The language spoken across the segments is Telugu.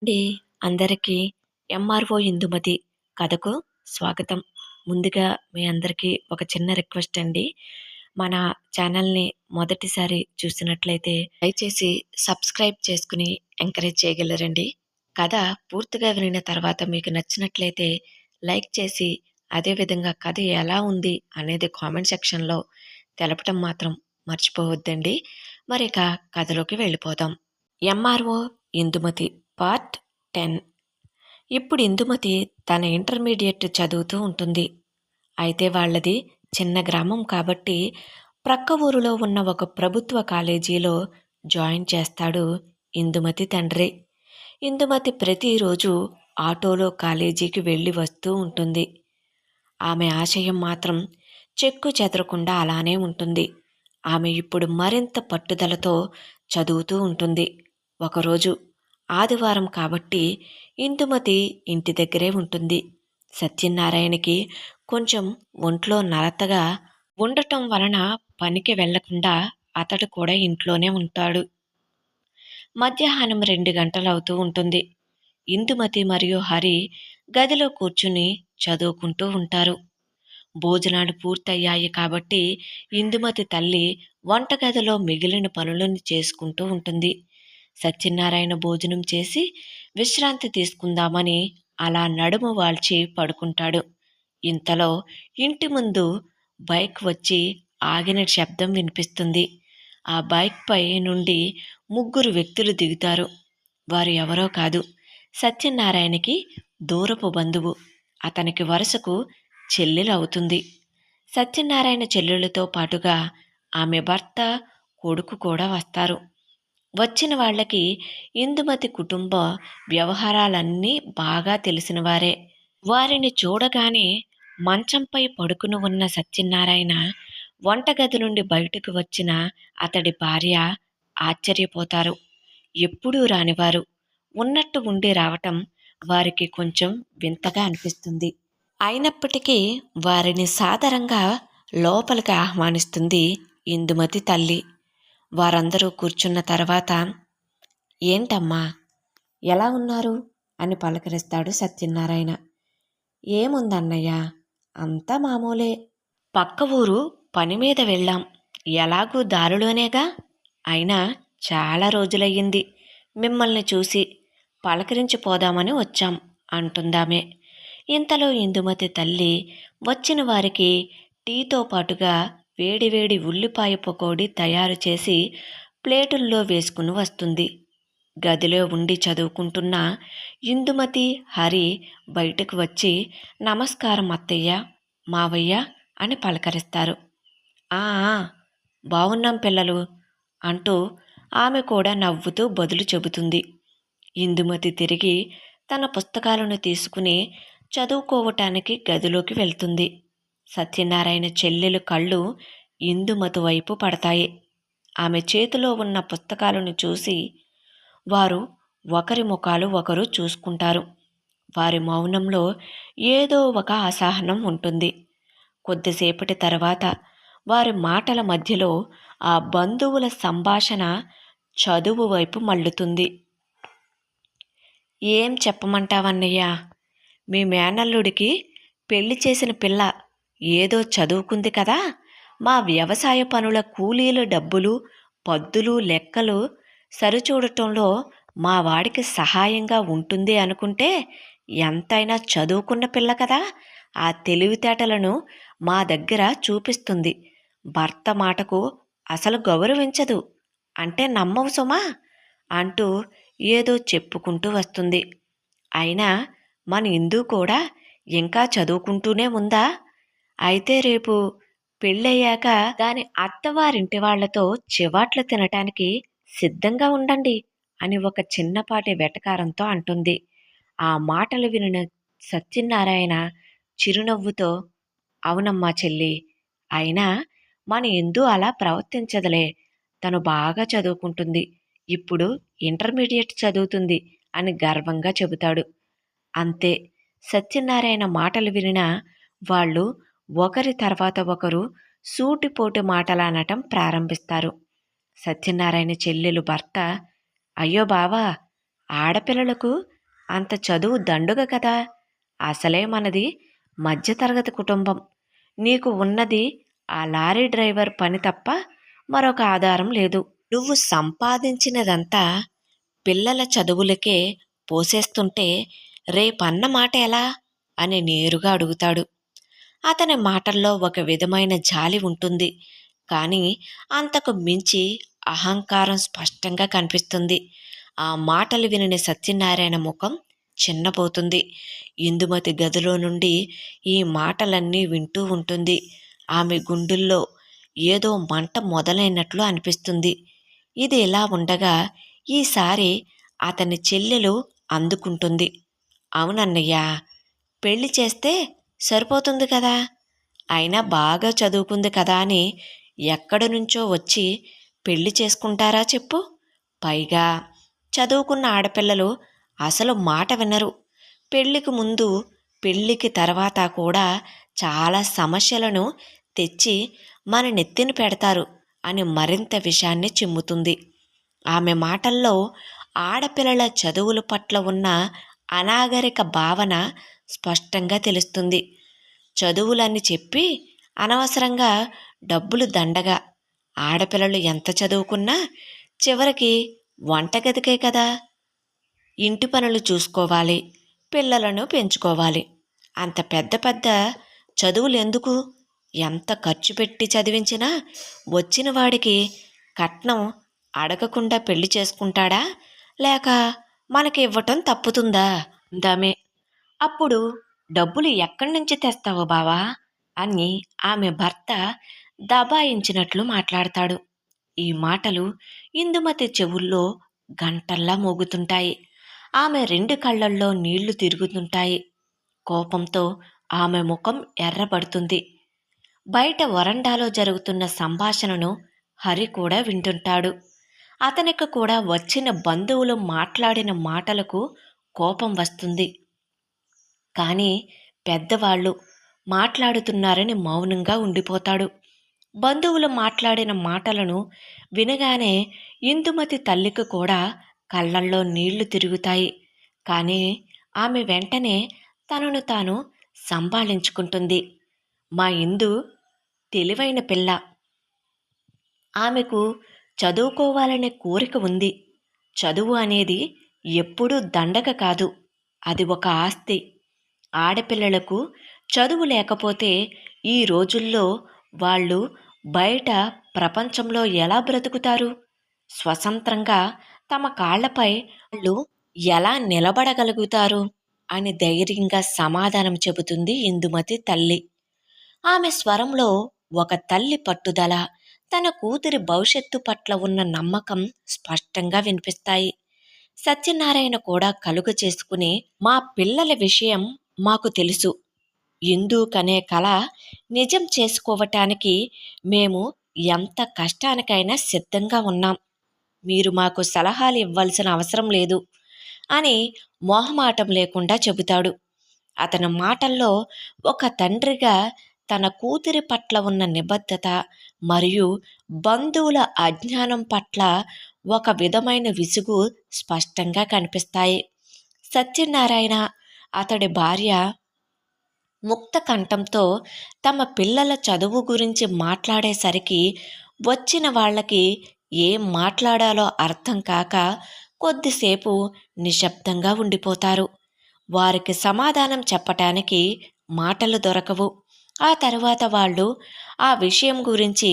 అండి అందరికీ ఎంఆర్ఓ ఇందుమతి కథకు స్వాగతం. ముందుగా మీ అందరికీ ఒక చిన్న రిక్వెస్ట్ అండి. మన ఛానల్‌ని మొదటిసారి చూసినట్లయితే దయచేసి సబ్స్క్రైబ్ చేసుకొని ఎంకరేజ్ చేయగలరండి. కథ పూర్తిగా వినిన తర్వాత మీకు నచ్చినట్లయితే లైక్ చేసి, అదే విధంగా కథ ఎలా ఉంది అనేది కామెంట్ సెక్షన్‌లో తెలపటం మాత్రం మర్చిపోవద్దండి. మరిక కథలోకి వెళ్ళిపోదాం. MRO Indumathi part 10. ఇప్పుడు ఇందుమతి తన ఇంటర్మీడియట్ చదువుతూ ఉంటుంది. అయితే వాళ్ళది చిన్న గ్రామం కాబట్టి ప్రక్క ఊరిలో ఉన్న ఒక ప్రభుత్వ కాలేజీలో జాయిన్ చేస్తాడు ఇందుమతి తండ్రి. ఇందుమతి ప్రతిరోజు ఆటోలో కాలేజీకి వెళ్ళి వస్తూ ఉంటుంది. ఆమె ఆశయం మాత్రం చెక్కు చెదరకుండా అలానే ఉంటుంది. ఆమె ఇప్పుడు మరింత పట్టుదలతో చదువుతూ ఉంటుంది. ఒకరోజు ఆదివారం కాబట్టి ఇందుమతి ఇంటి దగ్గరే ఉంటుంది. సత్యనారాయణకి కొంచెం ఒంట్లో నలతగా ఉండటం వలన పనికి వెళ్లకుండా అతడు కూడా ఇంట్లోనే ఉంటాడు. మధ్యాహ్నం 2 గంటలవుతూ ఉంటుంది. ఇందుమతి మరియు హరి గదిలో కూర్చుని చదువుకుంటూ ఉంటారు. భోజనాలు పూర్తయ్యాయి కాబట్టి ఇందుమతి తల్లి వంటగదిలో మిగిలిన పనులను చేసుకుంటూ ఉంటుంది. సత్యనారాయణ భోజనం చేసి విశ్రాంతి తీసుకుందామని అలా నడుము వాల్చి పడుకుంటాడు. ఇంతలో ఇంటి ముందు బైక్ వచ్చి ఆగిన శబ్దం వినిపిస్తుంది. ఆ బైక్ పై నుండి ముగ్గురు వ్యక్తులు దిగుతారు. వారు ఎవరో కాదు, సత్యనారాయణకి దూరపు బంధువు, అతనికి వరుసకు చెల్లెలవుతుంది. సత్యనారాయణ చెల్లెలతో పాటుగా ఆమె భర్త, కొడుకు కూడా వస్తారు. వచ్చిన వాళ్ళకి ఇందుమతి కుటుంబ వ్యవహారాలన్నీ బాగా తెలిసినవారే. వారిని చూడగానే మంచంపై పడుకుని ఉన్న సత్యనారాయణ వంటగది నుండి బయటకు వచ్చిన అతడి భార్య ఆశ్చర్యపోతారు. ఎప్పుడూ రానివారు ఉన్నట్టు ఉండి రావటం వారికి కొంచెం వింతగా అనిపిస్తుంది. అయినప్పటికీ వారిని సాదరంగా లోపలికి ఆహ్వానిస్తుంది ఇందుమతి తల్లి. వారందరూ కూర్చున్న తర్వాత, ఏంటమ్మా, ఎలా ఉన్నారు అని పలకరిస్తాడు సత్యనారాయణ. ఏముందన్నయ్య, అంతా మామూలే. పక్క ఊరు పని మీద వెళ్ళాం. ఎలాగూ దారిలోనేగా. అయినా చాలా రోజులయ్యింది మిమ్మల్ని చూసి, పలకరించిపోదామని వచ్చాం అంటుందామే. ఇంతలో ఇందుమతి తల్లి వచ్చిన వారికి టీతో పాటుగా వేడివేడి ఉల్లిపాయ పకోడీ తయారు చేసి ప్లేటుల్లో వేసుకుని వస్తుంది. గదిలో ఉండి చదువుకుంటున్న ఇందుమతి, హరి బయటకు వచ్చి నమస్కారం అత్తయ్య, మావయ్య అని పలకరిస్తారు. ఆ బావున్నాం పిల్లలు అంటూ ఆమె కూడా నవ్వుతూ బదులు చెబుతుంది. ఇందుమతి తిరిగి తన పుస్తకాలను తీసుకుని చదువుకోవటానికి గదిలోకి వెళ్తుంది. సత్యనారాయణ చెల్లెలు కళ్ళు ఇందుమతి వైపు పడతాయి. ఆమె చేతిలో ఉన్న పుస్తకాలను చూసి వారు ఒకరి ముఖాలు ఒకరు చూసుకుంటారు. వారి మౌనంలో ఏదో ఒక అసహనం ఉంటుంది. కొద్దిసేపటి తర్వాత వారి మాటల మధ్యలో ఆ బంధువుల సంభాషణ చదువు వైపు మళ్ళుతుంది. ఏం చెప్పమంటావన్నయ్యా, మీ మేనల్లుడికి పెళ్లి చేసిన పిల్ల ఏదో చదువుకుంది కదా, మా వ్యవసాయ పనుల కూలీల డబ్బులు, పద్దులు, లెక్కలు సరిచూడటంలో మా వాడికి సహాయంగా ఉంటుంది అనుకుంటే, ఎంతైనా చదువుకున్న పిల్ల కదా, ఆ తెలివితేటలను మా దగ్గర చూపిస్తుంది. భర్త మాటకు అసలు గౌరవించదు అంటే నమ్మవు సుమా అంటూ ఏదో చెప్పుకుంటూ వస్తుంది. అయినా మన ఇందు కూడా ఇంకా చదువుకుంటూనే ఉందా? అయితే రేపు పెళ్ళయ్యాక దాని అత్తవారింటి వాళ్లతో చివాట్లు తినటానికి సిద్ధంగా ఉండండి అని ఒక చిన్నపాటి వెటకారంతో అంటుంది. ఆ మాటలు వినిన సత్యనారాయణ చిరునవ్వుతో, అవునమ్మా చెల్లి, అయినా మన ఇందు అలా ప్రవర్తించదులే. తను బాగా చదువుకుంటుంది, ఇప్పుడు ఇంటర్మీడియట్ చదువుతుంది అని గర్వంగా చెబుతాడు. అంతే. సత్యనారాయణ మాటలు వినిన వాళ్ళు ఒకరి తర్వాత ఒకరు సూటిపోటి మాటలనటం ప్రారంభిస్తారు. సత్యనారాయణ చెల్లెలు భర్త, అయ్యో బావా, ఆడపిల్లలకు అంత చదువు దండుగ కదా. అసలే మనది మధ్యతరగతి కుటుంబం. నీకు ఉన్నది ఆ లారీ డ్రైవర్ పని తప్ప మరొక ఆధారం లేదు. నువ్వు సంపాదించినదంతా పిల్లల చదువులకే పోసేస్తుంటే రేపన్న మాట ఎలా అని నేరుగా అడుగుతాడు. అతని మాటల్లో ఒక విధమైన జాలి ఉంటుంది. కానీ అంతకు మించి అహంకారం స్పష్టంగా కనిపిస్తుంది. ఆ మాటలు వినిన సత్యనారాయణ ముఖం చిన్నపోతుంది. ఇందుమతి గదిలో నుండి ఈ మాటలన్నీ వింటూ ఉంటుంది. ఆమె గుండెల్లో ఏదో మంట మొదలైనట్లు అనిపిస్తుంది. ఇది ఇలా ఉండగా ఈసారి అతని చెల్లెలు అందుకుంటుంది. అవునన్నయ్య, పెళ్లి చేస్తే సరిపోతుంది కదా. అయినా బాగా చదువుకుంది కదా అని ఎక్కడి నుంచో వచ్చి పెళ్లి చేసుకుంటారా చెప్పు. పైగా చదువుకున్న ఆడపిల్లలు అసలు మాట వినరు. పెళ్లికి ముందు పెళ్లికి తర్వాత కూడా చాలా సమస్యలను తెచ్చి మన నెత్తిన పెడతారు అని మరింత విషయాన్ని చిమ్ముతుంది. ఆమె మాటల్లో ఆడపిల్లల చదువుల పట్ల ఉన్న అనాగరిక భావన స్పష్టంగా తెలుస్తుంది. చదువులని చెప్పి అనవసరంగా డబ్బులు దండగా. ఆడపిల్లలు ఎంత చదువుకున్నా చివరికి వంటగదికే కదా. ఇంటి పనులు చూసుకోవాలి, పిల్లలను పెంచుకోవాలి. అంత పెద్ద పెద్ద చదువులెందుకు? ఎంత ఖర్చు పెట్టి చదివించినా వచ్చిన వాడికి కట్నం అడగకుండా పెళ్లి చేసుకుంటాడా, లేక మనకి ఇవ్వటం తప్పుతుందా? దమే. అప్పుడు డబ్బులు ఎక్కడి నుంచి తెస్తావు బావా అని ఆమె భర్త దబాయించినట్లు మాట్లాడతాడు. ఈ మాటలు ఇందుమతి చెవుల్లో గంటల్లా మోగుతుంటాయి. ఆమె రెండు కళ్ళల్లో నీళ్లు తిరుగుతుంటాయి. కోపంతో ఆమె ముఖం ఎర్రబడుతుంది. బయట వరండాలో జరుగుతున్న సంభాషణను హరి కూడా వింటుంటాడు. అతనికి కూడా వచ్చిన బంధువులు మాట్లాడిన మాటలకు కోపం వస్తుంది. కానీ పెద్దవాళ్ళు మాట్లాడుతున్నారని మౌనంగా ఉండిపోతాడు. బంధువులు మాట్లాడిన మాటలను వినగానే ఇందుమతి తల్లికి కూడా కళ్ళల్లో నీళ్లు తిరుగుతాయి. కానీ ఆమె వెంటనే తనను తాను సంభాళించుకుంటుంది. మా ఇందు తెలివైన పిల్ల. ఆమెకు చదువుకోవాలనే కోరిక ఉంది. చదువు అనేది ఎప్పుడూ దండగ కాదు, అది ఒక ఆస్తి. ఆడపిల్లలకు చదువు లేకపోతే ఈ రోజుల్లో వాళ్ళు బయట ప్రపంచంలో ఎలా బ్రతుకుతారు? స్వతంత్రంగా తమ కాళ్లపై వాళ్ళు ఎలా నిలబడగలుగుతారు అని ధైర్యంగా సమాధానం చెబుతుంది ఇందుమతి తల్లి. ఆమె స్వరంలో ఒక తల్లి పట్టుదల, తన కూతురి భవిష్యత్తు పట్ల ఉన్న నమ్మకం స్పష్టంగా వినిపిస్తాయి. సత్యనారాయణ కూడా కలుగ చేసుకుని, మా పిల్లల విషయం మాకు తెలుసు. ఇందు కనే కళ నిజం చేసుకోవటానికి మేము ఎంత కష్టానికైనా సిద్ధంగా ఉన్నాం. మీరు మాకు సలహాలు ఇవ్వాల్సిన అవసరం లేదు అని మొహమాటం లేకుండా చెబుతాడు. అతని మాటల్లో ఒక తండ్రిగా తన కూతురి పట్ల ఉన్న నిబద్ధత మరియు బంధువుల అజ్ఞానం పట్ల ఒక విధమైన విసుగు స్పష్టంగా కనిపిస్తాయి. సత్యనారాయణ, అతడి భార్య ముక్త కంఠంతో తమ పిల్లల చదువు గురించి మాట్లాడేసరికి వచ్చిన వాళ్ళకి ఏం మాట్లాడాలో అర్థం కాక కొద్దిసేపు నిశ్శబ్దంగా ఉండిపోతారు. వారికి సమాధానం చెప్పటానికి మాటలు దొరకవు. ఆ తరువాత వాళ్ళు ఆ విషయం గురించి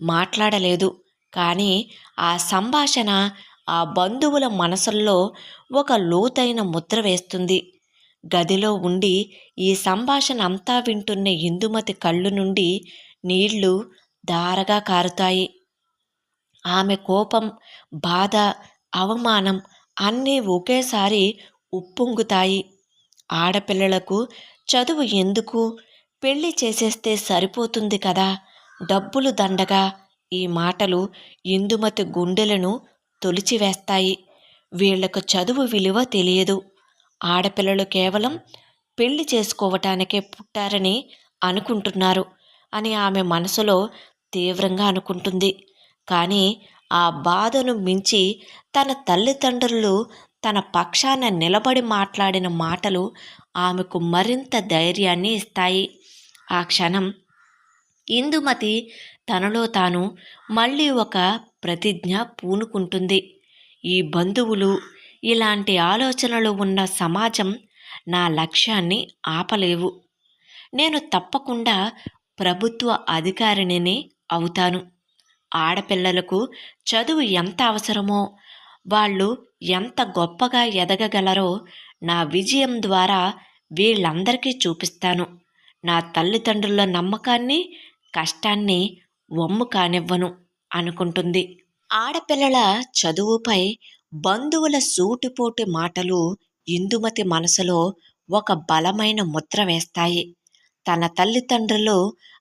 మాట్లాడలేదు. కానీ ఆ సంభాషణ ఆ బంధువుల మనసుల్లో ఒక లోతైన ముద్ర వేస్తుంది. గదిలో ఉండి ఈ సంభాషణ అంతా వింటున్న ఇందుమతి కళ్ళు నుండి నీళ్లు ధారగా కారుతాయి. ఆమె కోపం, బాధ, అవమానం అన్నీ ఒకేసారి ఉప్పొంగుతాయి. ఆడపిల్లలకు చదువు ఎందుకు? పెళ్లి చేసేస్తే సరిపోతుంది కదా, డబ్బులు దండగా. ఈ మాటలు ఇందుమతి గుండెలను తొలిచివేస్తాయి. వీళ్లకు చదువు విలువ తెలియదు. ఆడపిల్లలు కేవలం పెళ్లి చేసుకోవటానికే పుట్టారని అనుకుంటున్నారు అని ఆమె మనసులో తీవ్రంగా అనుకుంటుంది. కానీ ఆ బాధను మించి తన తల్లిదండ్రులు తన పక్షాన నిలబడి మాట్లాడిన మాటలు ఆమెకు మరింత ధైర్యాన్ని ఇస్తాయి. ఆ క్షణం ఇందుమతి తనలో తాను మళ్ళీ ఒక ప్రతిజ్ఞ పూనుకుంటుంది. ఈ బంధువులు, ఇలాంటి ఆలోచనలు ఉన్న సమాజం నా లక్ష్యాన్ని ఆపలేవు. నేను తప్పకుండా ప్రభుత్వ అధికారిని అవుతాను. ఆడపిల్లలకు చదువు ఎంత అవసరమో, వాళ్ళు ఎంత గొప్పగా ఎదగగలరో నా విజయం ద్వారా వీళ్ళందరికీ చూపిస్తాను. నా తల్లిదండ్రుల నమ్మకాన్ని, కష్టాన్ని వమ్ము కానివ్వను అనుకుంటుంది. ఆడపిల్లల చదువుపై బంధువుల సూటిపోటి మాటలు ఇందుమతి మనసులో ఒక బలమైన ముద్ర వేస్తాయి. తన తల్లిదండ్రులు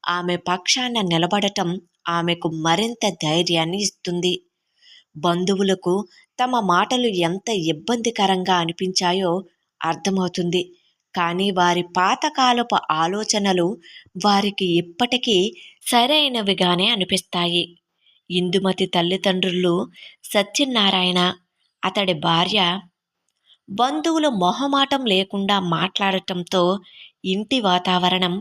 ఆమె పక్షాన నిలబడటం ఆమెకు మరింత ధైర్యాన్ని ఇస్తుంది. బంధువులకు తమ మాటలు ఎంత ఇబ్బందికరంగా అనిపించాయో అర్థమవుతుంది. కానీ వారి పాతకాలపు ఆలోచనలు వారికి ఇప్పటికీ సరైనవిగానే అనిపిస్తాయి. ఇందుమతి తల్లిదండ్రులు సత్యనారాయణ, అతడి భార్య బంధువులు మొహమాటం లేకుండా మాట్లాడటంతో ఇంటి వాతావరణం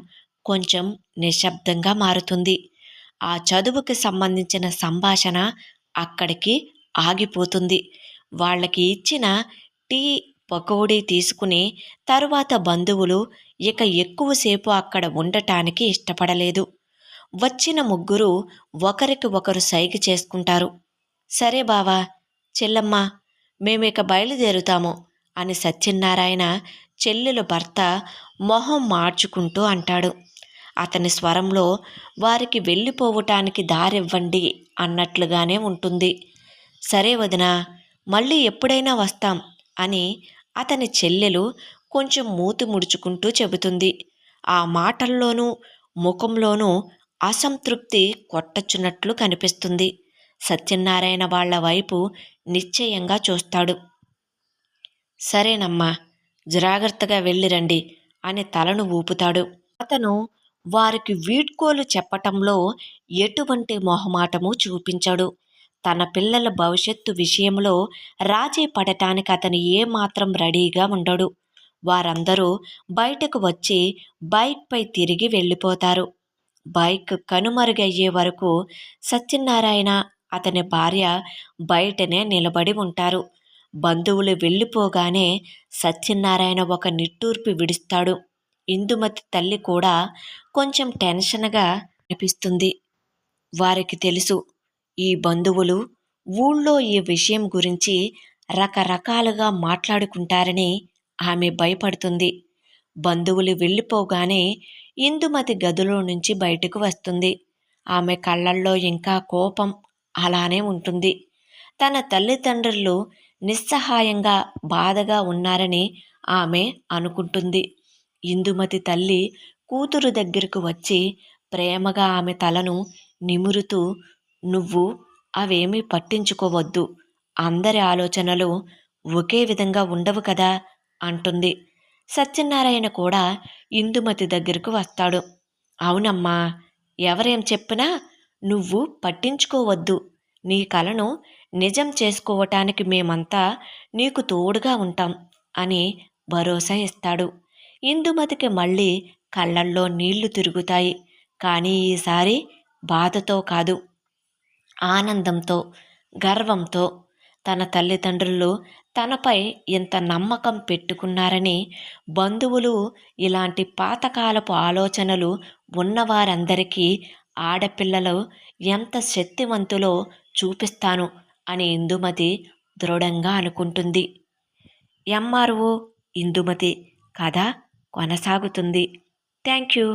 కొంచెం నిశ్శబ్దంగా మారుతుంది. ఆ చదువుకి సంబంధించిన సంభాషణ అక్కడికి ఆగిపోతుంది. వాళ్ళకి ఇచ్చిన టీ, పకోడీ తీసుకుని తరువాత బంధువులు ఇక ఎక్కువసేపు అక్కడ ఉండటానికి ఇష్టపడలేదు. వచ్చిన ముగ్గురు ఒకరికి ఒకరు సైగ చేసుకుంటారు. సరే బావా, చెల్లమ్మ, మేమిక బయలుదేరుతాము అని సత్యనారాయణ చెల్లెలు భర్త మొహం మార్చుకుంటూ అంటాడు. అతని స్వరంలో వారికి వెళ్ళిపోవటానికి దారివ్వండి అన్నట్లుగానే ఉంటుంది. సరే వదినా, మళ్ళీ ఎప్పుడైనా వస్తాం అని అతని చెల్లెలు కొంచెం మూతి ముడుచుకుంటూ చెబుతుంది. ఆ మాటల్లోనూ ముఖంలోనూ అసంతృప్తి కొట్టచ్చున్నట్లు కనిపిస్తుంది. సత్యనారాయణ వాళ్ల వైపు నిశ్చయంగా చూస్తాడు. సరేనమ్మా, జాగ్రత్తగా వెళ్ళిరండి అని తలను ఊపుతాడు. అతను వారికి వీడ్కోలు చెప్పటంలో ఎటువంటి మొహమాటము చూపించాడు. తన పిల్లల భవిష్యత్తు విషయంలో రాజీ పడటానికి అతను ఏమాత్రం రెడీగా ఉండడు. వారందరూ బయటకు వచ్చి బైక్పై తిరిగి వెళ్ళిపోతారు. బైక్ కనుమరుగయ్యే వరకు సత్యనారాయణ, అతని భార్య బయటనే నిలబడి ఉంటారు. బంధువులు వెళ్ళిపోగానే సత్యనారాయణ ఒక నిట్టూర్పు విడుస్తాడు. ఇందుమతి తల్లి కూడా కొంచెం టెన్షన్గా అనిపిస్తుంది. వారికి తెలుసు, ఈ బంధువులు ఊళ్ళో ఈ విషయం గురించి రకరకాలుగా మాట్లాడుకుంటారని ఆమె భయపడుతుంది. బంధువులు వెళ్ళిపోగానే ఇందుమతి గదిలో నుంచి బయటకు వస్తుంది. ఆమె కళ్ళల్లో ఇంకా కోపం అలానే ఉంటుంది. తన తల్లిదండ్రులు నిస్సహాయంగా బాధగా ఉన్నారని ఆమె అనుకుంటుంది. ఇందుమతి తల్లి కూతురు దగ్గరకు వచ్చి ప్రేమగా ఆమె తలను నిమురుతూ, నువ్వు అవేమీ పట్టించుకోవద్దు, అందరి ఆలోచనలు ఒకే విధంగా ఉండవు కదా అంటుంది. సత్యనారాయణ కూడా ఇందుమతి దగ్గరకు వస్తాడు. అవునమ్మా, ఎవరేం చెప్పినా నువ్వు పట్టించుకోవద్దు. నీ కలను నిజం చేసుకోవటానికి మేమంతా నీకు తోడుగా ఉంటాం అని భరోసా ఇస్తాడు. ఇందుమతికి మళ్ళీ కళ్ళల్లో నీళ్లు తిరుగుతాయి. కానీ ఈసారి బాధతో కాదు, ఆనందంతో, గర్వంతో. తన తల్లిదండ్రులు తనపై ఇంత నమ్మకం పెట్టుకున్నారని, బంధువులు ఇలాంటి పాతకాలపు ఆలోచనలు ఉన్నవారందరికీ ఆడపిల్లలు ఎంత శక్తివంతులో చూపిస్తాను అని ఇందుమతి దృఢంగా అనుకుంటుంది. ఎంఆర్ఓ ఇందుమతి కథ కొనసాగుతుంది. Thank you.